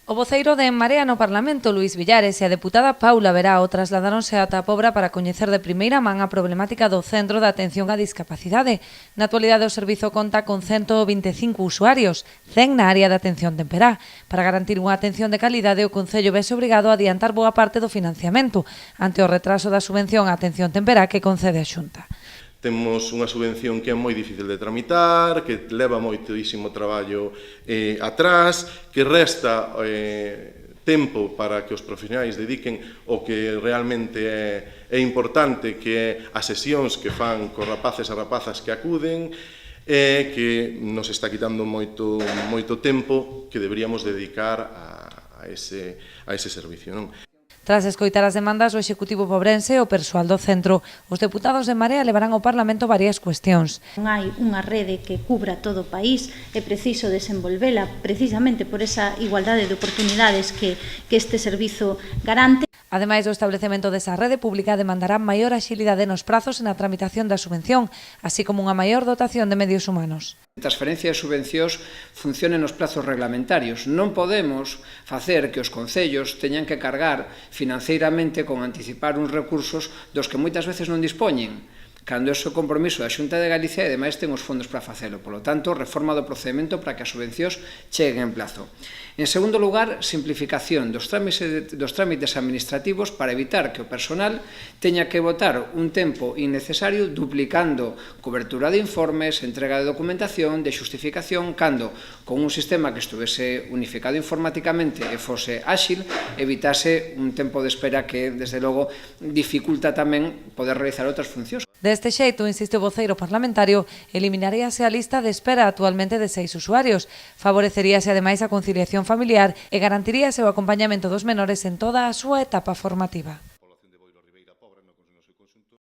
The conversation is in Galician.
O voceiro de En Marea no Parlamento, Luís Villares, e a deputada Paula Verao trasladáronse ata a Pobra para coñecer de primeira man a problemática do Centro de Atención á Discapacidade. Na actualidade o servizo conta con 125 usuarios, 100 na área de atención temperá. Para garantir unha atención de calidade, o Concello vese obrigado a adiantar boa parte do financiamento ante o retraso da subvención á atención temperá que concede a Xunta. Temos unha subvención que é moi difícil de tramitar, que leva moitísimo traballo atrás, que resta tempo para que os profesionais dediquen o que realmente é importante, que é as sesións que fan cos rapaces e rapazas que acuden, e que nos está quitando moito tempo que deberíamos dedicar a ese servicio, non? Tras escoitar as demandas do Executivo pobrense e o persoal do centro, os deputados de Marea levarán ao Parlamento varias cuestións. Non hai unha rede que cubra todo o país, é preciso desenvolvela precisamente por esa igualdade de oportunidades que este servizo garante. Ademais do establecemento desa rede pública demandará maior axilidade nos prazos e na tramitación da subvención, así como unha maior dotación de medios humanos. A transferencia de subvencións funcione nos prazos reglamentarios. Non podemos facer que os concellos teñan que cargar financeiramente con anticipar uns recursos dos que moitas veces non dispoñen, cando ese compromiso da Xunta de Galicia e ademais ten os fondos para facelo. Por lo tanto, reforma do procedimento para que as subvencións cheguen en plazo. En segundo lugar, simplificación dos trámites administrativos para evitar que o personal teña que botar un tempo innecesario duplicando cobertura de informes, entrega de documentación, de xustificación, cando con un sistema que estuvese unificado informáticamente e fose áxil, evitase un tempo de espera que, desde logo, dificulta tamén poder realizar outras funcións. Deste xeito, insiste o voceiro parlamentario, eliminaríase a lista de espera actualmente de 6 usuarios, favoreceríase ademais a conciliación familiar e garantiríase o acompañamento dos menores en toda a súa etapa formativa.